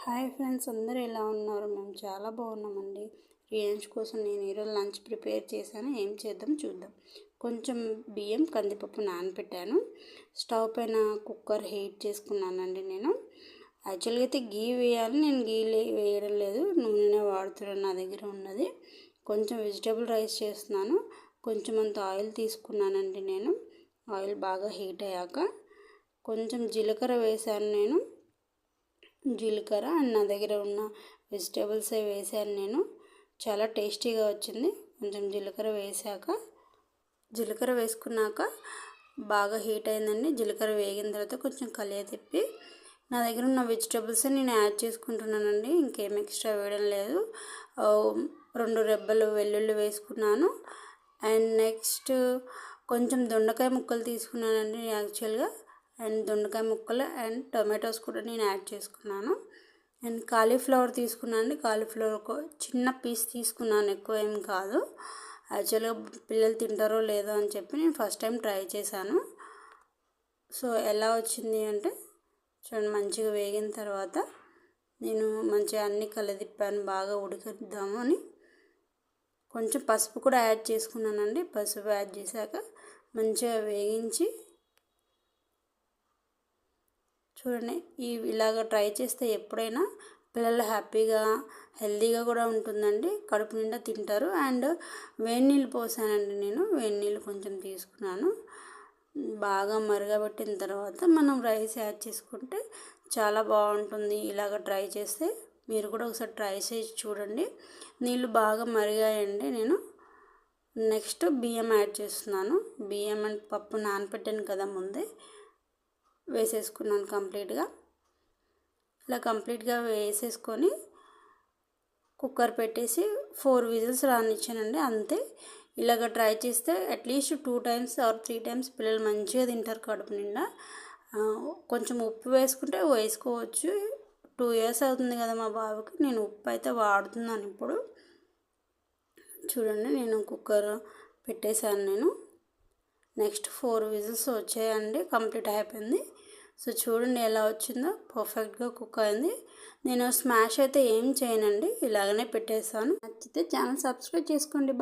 Hi friends, అందరూ ఎలా ఉన్నారు? మేము చాలా బాగున్నామండి. రియాన్స్ కోసం నేను ఈరోజు లంచ్ ప్రిపేర్ చేశాను. ఏం చేద్దాం చూద్దాం. కొంచెం బియ్యం కందిపప్పు నానబెట్టాను. స్టవ్ పైన కుక్కర్ హీట్ చేసుకున్నానండి. నేను యాక్చువల్గా అయితే గీ వేయాలి, నేను గీ వేయడం లేదు, నూనెనే వాడుతున్నాను. నా దగ్గర ఉన్నది. కొంచెం వెజిటేబుల్ రైస్ చేస్తున్నాను. కొంచెం అంత ఆయిల్ తీసుకున్నానండి. నేను ఆయిల్ బాగా హీట్ అయ్యాక కొంచెం జీలకర్ర వేశాను. నేను జీలకర్ర అండ్ నా దగ్గర ఉన్న వెజిటేబుల్సే వేసాను. నేను చాలా టేస్టీగా వచ్చింది. కొంచెం జీలకర్ర వేసుకున్నాక బాగా హీట్ అయిందండి. జీలకర్ర వేగిన తర్వాత కొంచెం కలియ తిప్పి నా దగ్గర ఉన్న వెజిటేబుల్స్ నేను యాడ్ చేసుకుంటున్నానండి. ఇంకేం ఎక్స్ట్రా వేయడం లేదు. 2 రెబ్బలు వెల్లుల్లి వేసుకున్నాను. అండ్ నెక్స్ట్ కొంచెం దొండకాయ ముక్కలు తీసుకున్నానండి యాక్చువల్గా. అండ్ దొండకాయ ముక్కలు అండ్ టొమాటోస్ కూడా నేను యాడ్ చేసుకున్నాను. అండ్ కాలీఫ్లవర్ తీసుకున్నాను అండి. కాలీఫ్లవర్ ఒక చిన్న పీస్ తీసుకున్నాను, ఎక్కువ ఏం కాదు. యాక్చువల్గా పిల్లలు తింటారో లేదో అని చెప్పి నేను ఫస్ట్ టైం ట్రై చేశాను. సో ఎలా వచ్చింది అంటే చూడండి, మంచిగా వేగిన తర్వాత నేను మంచిగా అన్నీ కలదిప్పాను. బాగా ఉడికిద్దాము అని కొంచెం పసుపు కూడా యాడ్ చేసుకున్నానండి. పసుపు యాడ్ చేశాక మంచిగా వేగించి చూడండి, ఇలాగ ట్రై చేస్తే ఎప్పుడైనా పిల్లలు హ్యాపీగా హెల్తీగా కూడా ఉంటుందండి. కడుపు నిండా తింటారు. అండ్ వేడి నీళ్ళు పోసానండి. నేను వేడి నీళ్ళు కొంచెం తీసుకున్నాను. బాగా మరగబెట్టిన తర్వాత మనం రైస్ యాడ్ చేసుకుంటే చాలా బాగుంటుంది. ఇలాగ ట్రై చేస్తే మీరు కూడా ఒకసారి ట్రై చేసి చూడండి. నీళ్ళు బాగా మరిగాయండి. నేను నెక్స్ట్ బియ్యం యాడ్ చేస్తున్నాను. బియ్యం అండ్ పప్పు నానబెట్టాను కదా ముందే, వేసేసుకున్నాను కంప్లీట్గా. ఇలా కంప్లీట్గా వేసేసుకొని కుక్కర్ పెట్టేసి 4 విజిల్స్ రానిచ్చానండి. అంతే. ఇలాగ ట్రై చేస్తే అట్లీస్ట్ 2 times ఆర్ 3 times పిల్లలు మంచిగా తింటారు కడుపు నిండా. కొంచెం ఉప్పు వేసుకుంటే వేసుకోవచ్చు. 2 years అవుతుంది కదా మా బాబుకి. నేను ఉప్పు అయితే వాడుతున్నాను ఇప్పుడు. చూడండి, నేను కుక్కర్ పెట్టేశాను. నేను నెక్స్ట్ 4 విజిల్స్ వచ్చాయండి. కంప్లీట్ అయిపోయింది. సో చూడండి ఎలా వచ్చిందో, పర్ఫెక్ట్గా కుక్ అయింది. నేను స్మాష్ అయితే ఏం చేయనండి, ఇలాగనే పెట్టేస్తాను. నచ్చితే ఛానల్ సబ్స్క్రైబ్ చేసుకోండి.